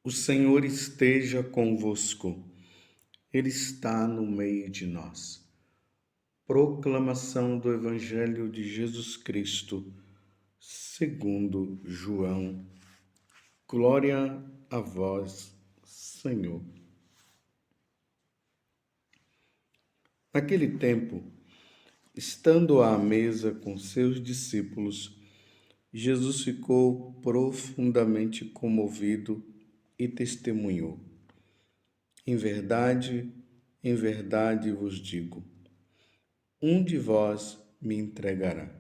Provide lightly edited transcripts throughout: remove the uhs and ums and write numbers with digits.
O Senhor esteja convosco, Ele está no meio de nós. Proclamação do Evangelho de Jesus Cristo, segundo João. Glória a vós, Senhor. Naquele tempo, estando à mesa com seus discípulos, Jesus ficou profundamente comovido e testemunhou: em verdade vos digo, um de vós me entregará.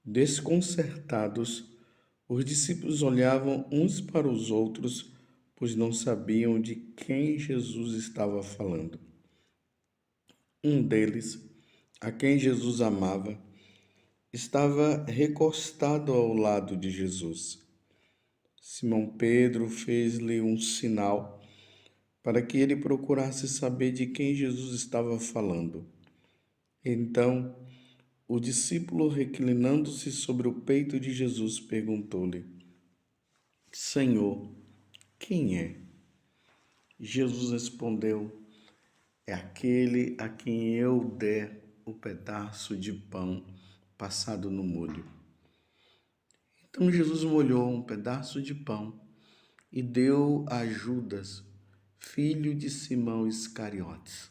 Desconcertados, os discípulos olhavam uns para os outros, pois não sabiam de quem Jesus estava falando. Um deles, a quem Jesus amava, estava recostado ao lado de Jesus. Simão Pedro fez-lhe um sinal para que ele procurasse saber de quem Jesus estava falando. Então, o discípulo, reclinando-se sobre o peito de Jesus, perguntou-lhe: Senhor, quem é? Jesus respondeu: É aquele a quem eu der o pedaço de pão passado no molho. Então Jesus molhou um pedaço de pão e deu a Judas, filho de Simão Iscariotes.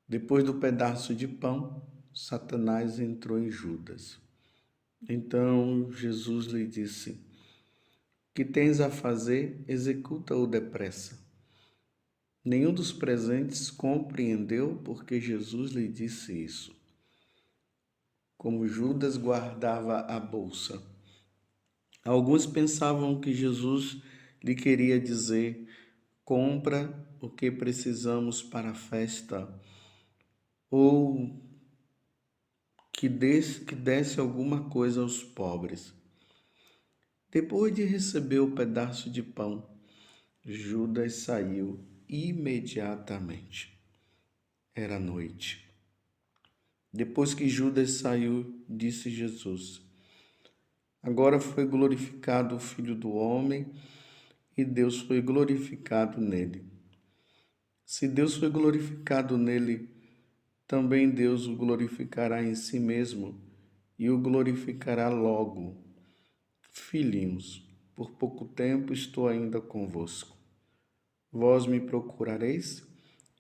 Depois do pedaço de pão, Satanás entrou em Judas. Então Jesus lhe disse: Que tens a fazer, executa-o depressa. Nenhum dos presentes compreendeu porque Jesus lhe disse isso. Como Judas guardava a bolsa, alguns pensavam que Jesus lhe queria dizer: compra o que precisamos para a festa, ou que desse alguma coisa aos pobres. Depois de receber o pedaço de pão, Judas saiu imediatamente. Era noite. Depois que Judas saiu, disse Jesus: Agora foi glorificado o Filho do Homem e Deus foi glorificado nele. Se Deus foi glorificado nele, também Deus o glorificará em si mesmo e o glorificará logo. Filhinhos, por pouco tempo estou ainda convosco. Vós me procurareis,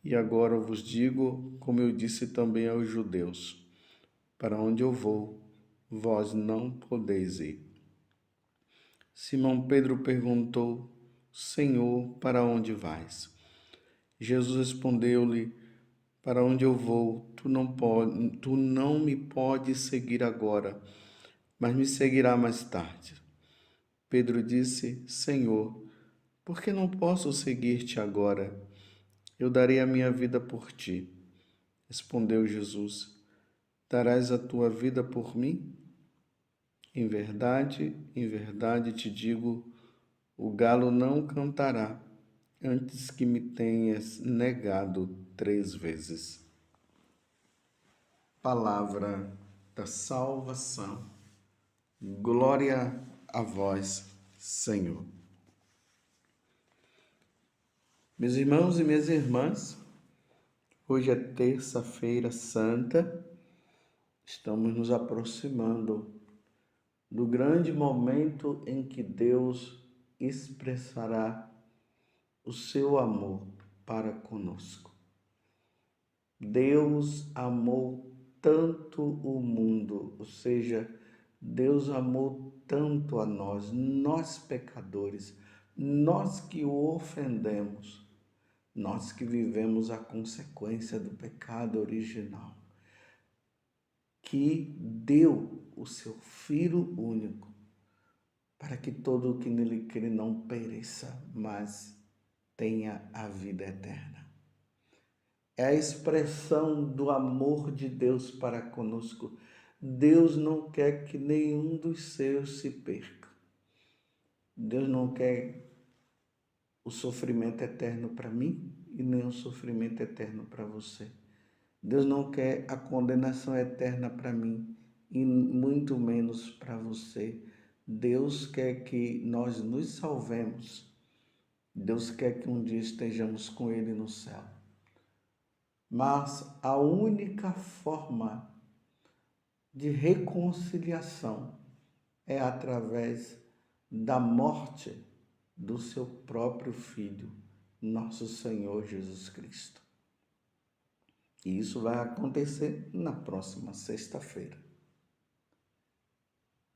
e agora vos digo, como eu disse também aos judeus: para onde eu vou, vós não podeis ir. Simão Pedro perguntou: Senhor, para onde vais? Jesus respondeu-lhe: Para onde eu vou, tu não me podes seguir agora, mas me seguirá mais tarde. Pedro disse: Senhor, por que não posso seguir-te agora? Eu darei a minha vida por ti. Respondeu Jesus: Darás a tua vida por mim? Em verdade te digo, o galo não cantará antes que me tenhas negado 3 vezes. Palavra da salvação. Glória a vós, Senhor. Meus irmãos e minhas irmãs, hoje é terça-feira santa, estamos nos aproximando do grande momento em que Deus expressará o seu amor para conosco. Deus amou tanto o mundo, ou seja, Deus amou tanto a nós pecadores, nós que o ofendemos, nós que vivemos a consequência do pecado original, que deu o seu Filho único, para que todo o que nele crê não pereça, mas tenha a vida eterna. É a expressão do amor de Deus para conosco. Deus não quer que nenhum dos seus se perca. Deus não quer o sofrimento eterno para mim e nem o sofrimento eterno para você. Deus não quer a condenação eterna para mim e muito menos para você. Deus quer que nós nos salvemos. Deus quer que um dia estejamos com Ele no céu. Mas a única forma de reconciliação é através da morte do seu próprio Filho, nosso Senhor Jesus Cristo. E isso vai acontecer na próxima sexta-feira.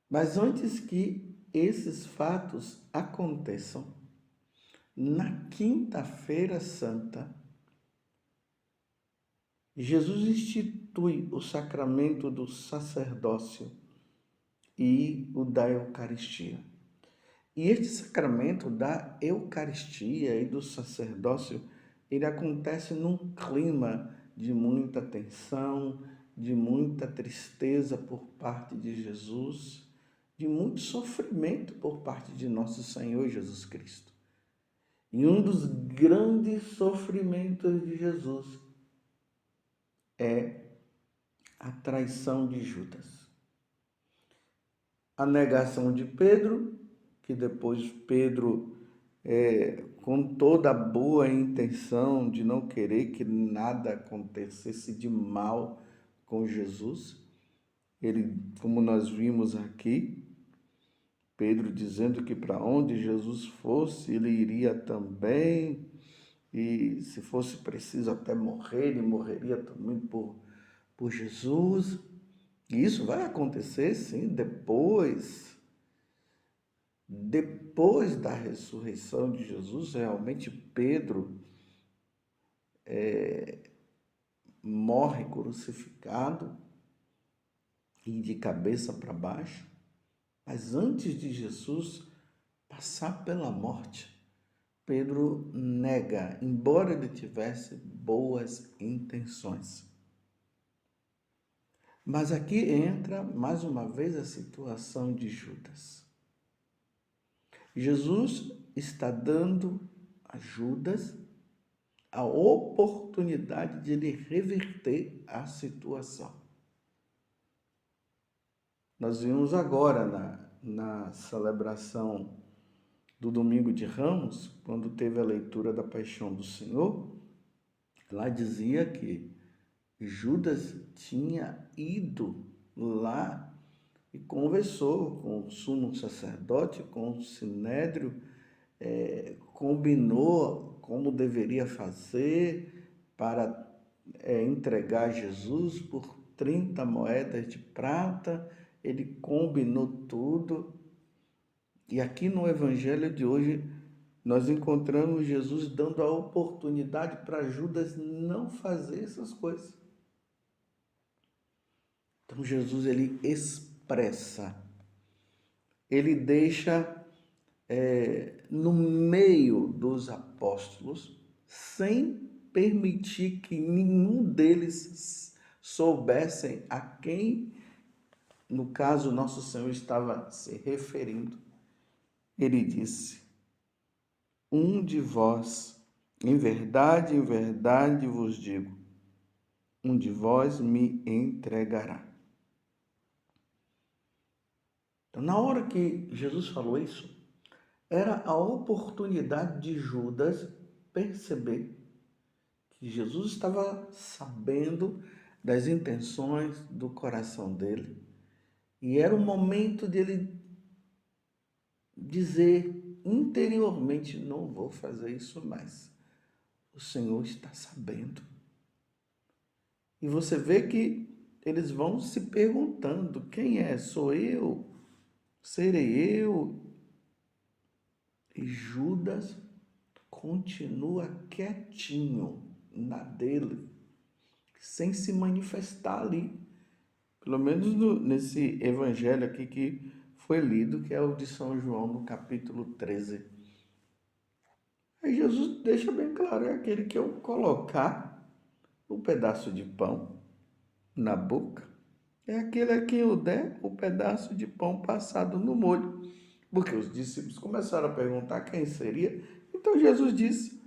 Mas antes que esses fatos aconteçam, na quinta-feira santa, Jesus institui o sacramento do sacerdócio e o da Eucaristia. E este sacramento da Eucaristia e do sacerdócio, ele acontece num clima de muita tensão, de muita tristeza por parte de Jesus, de muito sofrimento por parte de nosso Senhor Jesus Cristo. E um dos grandes sofrimentos de Jesus é a traição de Judas. A negação de Pedro, que depois Pedro, com toda a boa intenção de não querer que nada acontecesse de mal com Jesus, ele, como nós vimos aqui, Pedro dizendo que para onde Jesus fosse, ele iria também, e se fosse preciso até morrer, ele morreria também por Jesus. E isso vai acontecer, sim, depois da ressurreição de Jesus. Realmente Pedro morre crucificado e de cabeça para baixo. Mas antes de Jesus passar pela morte, Pedro nega, embora ele tivesse boas intenções. Mas aqui entra mais uma vez a situação de Judas. Jesus está dando a Judas a oportunidade de ele reverter a situação. Nós vimos agora na celebração do Domingo de Ramos, quando teve a leitura da Paixão do Senhor, lá dizia que Judas tinha ido lá e conversou com o sumo sacerdote, com o sinédrio, combinou como deveria fazer para entregar Jesus por 30 moedas de prata. Ele combinou tudo. E aqui no Evangelho de hoje, nós encontramos Jesus dando a oportunidade para Judas não fazer essas coisas. Então Jesus, ele expressa, ele deixa no meio dos apóstolos, sem permitir que nenhum deles soubessem a quem, no caso, nosso Senhor estava se referindo. Ele disse: um de vós, em verdade vos digo, um de vós me entregará. Então, na hora que Jesus falou isso, era a oportunidade de Judas perceber que Jesus estava sabendo das intenções do coração dele, e era o momento dele dizer interiormente: não vou fazer isso mais. O Senhor está sabendo. E você vê que eles vão se perguntando: quem é? Sou eu? Serei eu? E Judas continua quietinho na dele, sem se manifestar ali. Pelo menos nesse evangelho aqui que foi lido, que é o de São João, no capítulo 13. Aí Jesus deixa bem claro: é aquele que eu colocar um pedaço de pão na boca, é aquele a quem eu der o pedaço de pão passado no molho. Porque os discípulos começaram a perguntar quem seria. Então Jesus disse: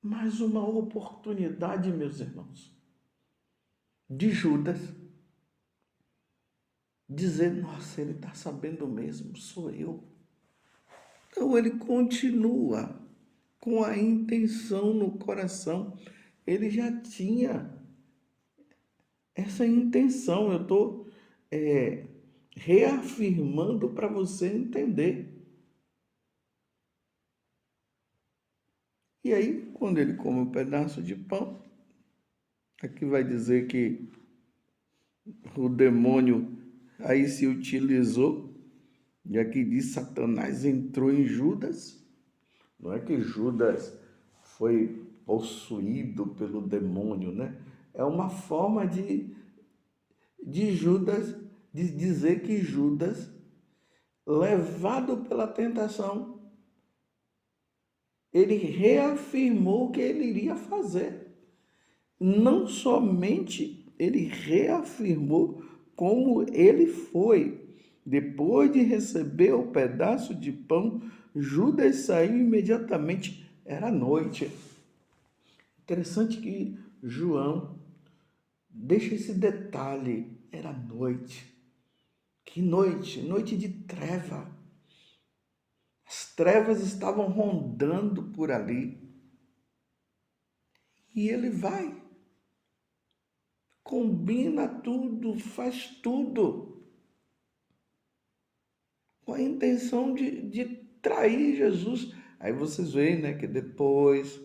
mais uma oportunidade, meus irmãos, de Judas dizer, nossa, ele está sabendo mesmo, sou eu. Então ele continua com a intenção no coração. Ele já tinha essa intenção. Eu estou reafirmando para você entender. E aí, quando ele come um pedaço de pão, aqui vai dizer que o demônio aí se utilizou, e aqui diz Satanás entrou em Judas. Não é que Judas foi possuído pelo demônio, né? É uma forma de Judas, de dizer que Judas, levado pela tentação, ele reafirmou o que ele iria fazer. Não somente ele reafirmou como ele foi. Depois de receber o pedaço de pão, Judas saiu imediatamente. Era noite. Interessante que João deixa esse detalhe. Era noite. Que noite? Noite de treva. As trevas estavam rondando por ali. E ele vai. Combina tudo, faz tudo. Com a intenção de trair Jesus. Aí vocês veem, né, que depois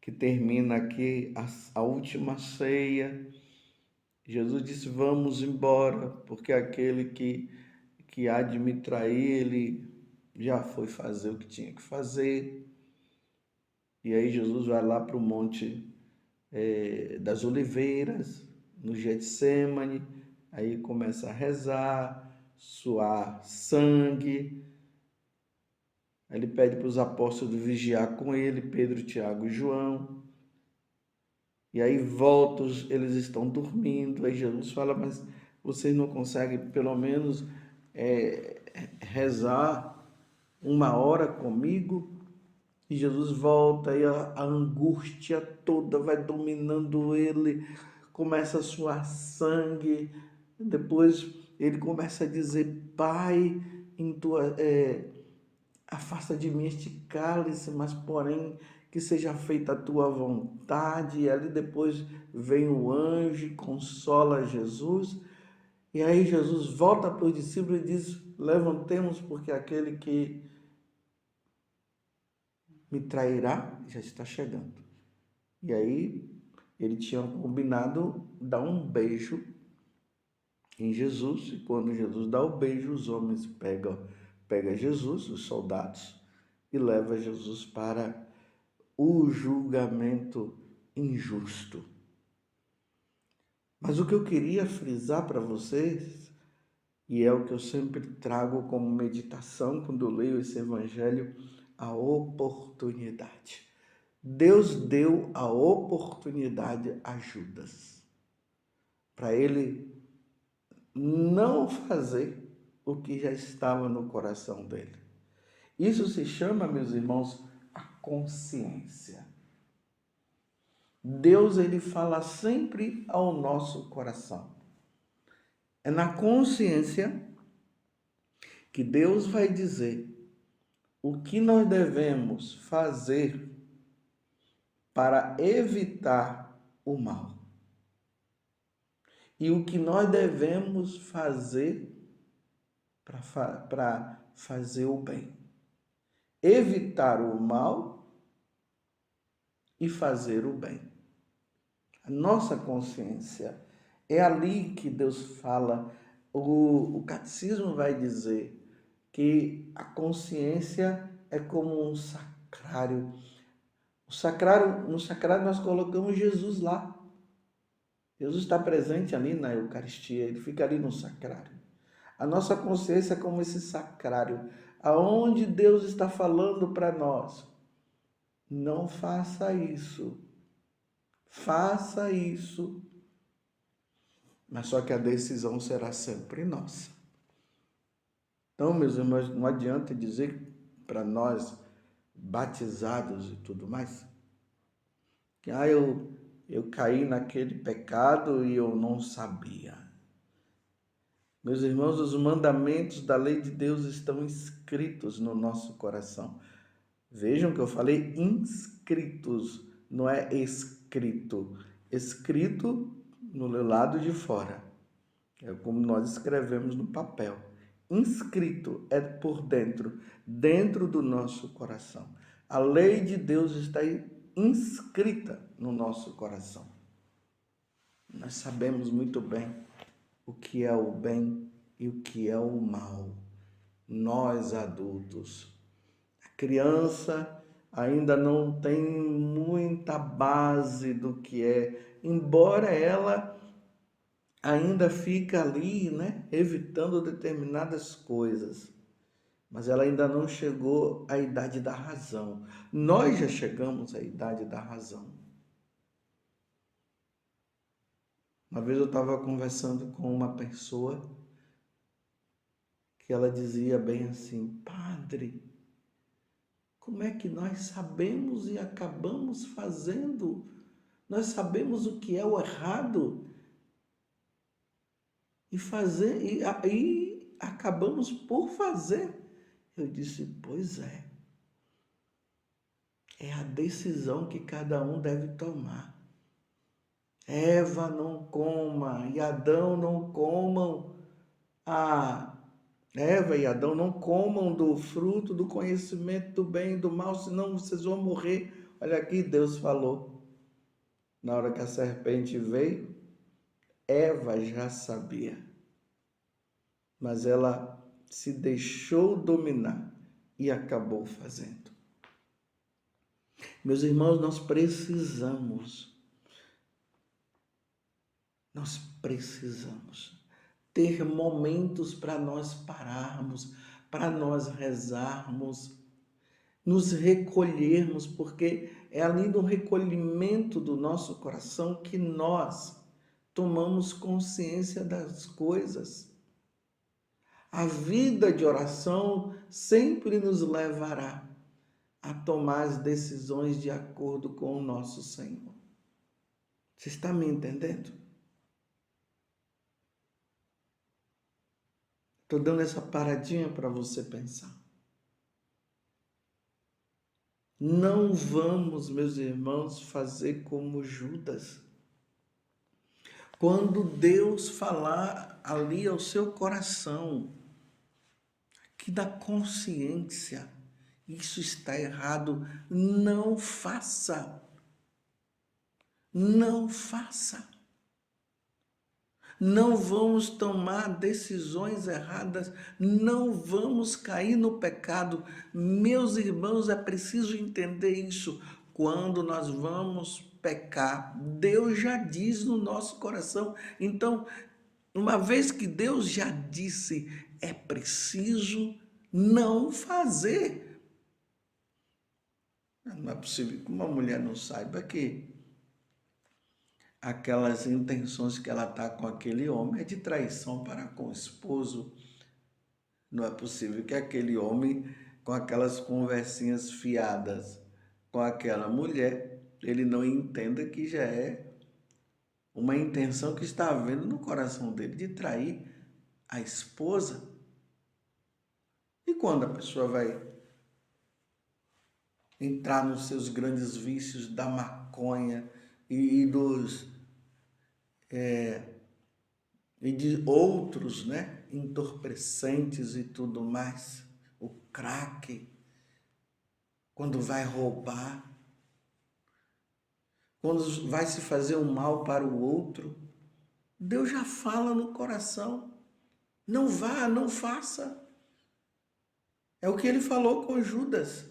que termina aqui a última ceia, Jesus disse, vamos embora, porque aquele que há de me trair, ele já foi fazer o que tinha que fazer. E aí Jesus vai lá para o Monte das Oliveiras, no Getsêmani, aí começa a rezar, suar sangue. Aí ele pede para os apóstolos vigiar com ele, Pedro, Tiago e João. E aí volta, eles estão dormindo. Aí Jesus fala, mas vocês não conseguem pelo menos rezar 1 hora comigo? E Jesus volta e a angústia toda vai dominando ele, começa a suar sangue. Depois ele começa a dizer, Pai, afasta de mim este cálice, mas porém que seja feita a tua vontade. E ali depois vem o anjo e consola Jesus. E aí Jesus volta para os discípulos e diz, levantemos, porque aquele que me trairá já está chegando. E aí ele tinha combinado dar um beijo em Jesus, e quando Jesus dá o beijo, os homens pegam Jesus, os soldados, e levam Jesus para o julgamento injusto. Mas o que eu queria frisar para vocês, e é o que eu sempre trago como meditação quando eu leio esse evangelho, a oportunidade. Deus deu a oportunidade a Judas para ele não fazer o que já estava no coração dele. Isso se chama, meus irmãos, a consciência. Deus, ele fala sempre ao nosso coração. É na consciência que Deus vai dizer o que nós devemos fazer para evitar o mal e o que nós devemos fazer para fazer o bem. Evitar o mal e fazer o bem. A nossa consciência é ali que Deus fala. O catecismo vai dizer que a consciência é como um sacrário. No sacrário nós colocamos Jesus lá. Jesus está presente ali na Eucaristia, ele fica ali no sacrário. A nossa consciência é como esse sacrário, aonde Deus está falando para nós. Não faça isso. Faça isso. Mas só que a decisão será sempre nossa. Então, meus irmãos, não adianta dizer para nós, batizados e tudo mais, que eu caí naquele pecado e eu não sabia. Meus irmãos, os mandamentos da lei de Deus estão inscritos no nosso coração. Vejam que eu falei inscritos, não é escrito. Escrito no lado de fora. É como nós escrevemos no papel. Inscrito é por dentro, dentro do nosso coração. A lei de Deus está inscrita no nosso coração. Nós sabemos muito bem o que é o bem e o que é o mal. Nós adultos. A criança ainda não tem muita base do que é, embora ela ainda fica ali, né, evitando determinadas coisas. Mas ela ainda não chegou à idade da razão. Nós já chegamos à idade da razão. Uma vez eu estava conversando com uma pessoa que ela dizia bem assim: Padre, como é que nós sabemos e acabamos fazendo? Nós sabemos o que é o errado e acabamos por fazer. Eu disse: pois é. É a decisão que cada um deve tomar. Eva não coma e Adão não comam. Eva e Adão não comam do fruto do conhecimento do bem e do mal, senão vocês vão morrer. Olha aqui, Deus falou. Na hora que a serpente veio, Eva já sabia. Mas ela se deixou dominar e acabou fazendo. Meus irmãos, nós precisamos ter momentos para nós pararmos, para nós rezarmos, nos recolhermos, porque é ali no recolhimento do nosso coração que nós tomamos consciência das coisas. A vida de oração sempre nos levará a tomar as decisões de acordo com o nosso Senhor. Você está me entendendo? Estou dando essa paradinha para você pensar. Não vamos, meus irmãos, fazer como Judas. Quando Deus falar ali ao seu coração, que da consciência, isso está errado, não faça. Não faça. Não vamos tomar decisões erradas, não vamos cair no pecado. Meus irmãos, é preciso entender isso. Quando nós vamos pecar, Deus já diz no nosso coração. Então, uma vez que Deus já disse, é preciso não fazer. Não é possível que uma mulher não saiba que aquelas intenções que ela está com aquele homem é de traição para com o esposo. Não é possível que aquele homem, com aquelas conversinhas fiadas com aquela mulher, ele não entenda que já é uma intenção que está havendo no coração dele de trair a esposa. E quando a pessoa vai entrar nos seus grandes vícios da maconha e de outros, né, entorpecentes e tudo mais, o crack, quando vai roubar, quando vai se fazer um mal para o outro, Deus já fala no coração, não vá, não faça. É o que ele falou com Judas.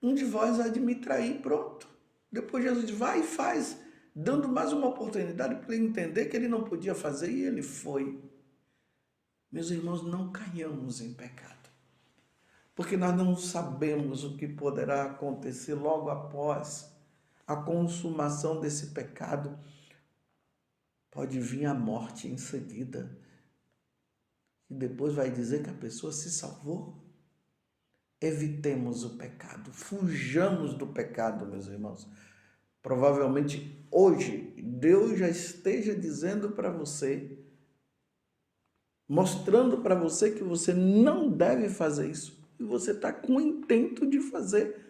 Um de vós há de me trair, pronto. Depois Jesus diz, vai e faz, dando mais uma oportunidade para ele entender que ele não podia fazer e ele foi. Meus irmãos, não caiamos em pecado, porque nós não sabemos o que poderá acontecer logo após a consumação desse pecado. Pode vir a morte em seguida e depois vai dizer que a pessoa se salvou. Evitemos o pecado, fujamos do pecado, meus irmãos. Provavelmente hoje Deus já esteja dizendo para você, mostrando para você que você não deve fazer isso e você está com o intento de fazer.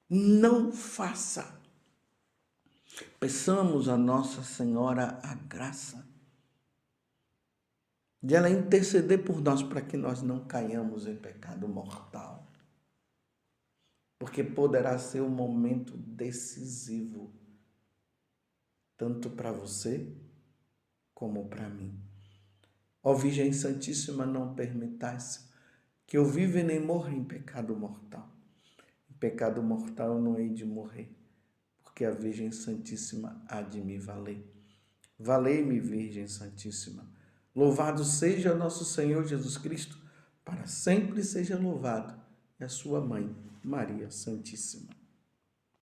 Não faça. Peçamos a Nossa Senhora a graça de ela interceder por nós para que nós não caiamos em pecado mortal. Porque poderá ser um momento decisivo, tanto para você como para mim. Ó Virgem Santíssima, não permitais que eu viva e nem morra em pecado mortal. Em pecado mortal eu não hei de morrer, porque a Virgem Santíssima há de me valer. Valei-me, Virgem Santíssima. Louvado seja nosso Senhor Jesus Cristo, para sempre seja louvado, e a sua mãe, Maria Santíssima.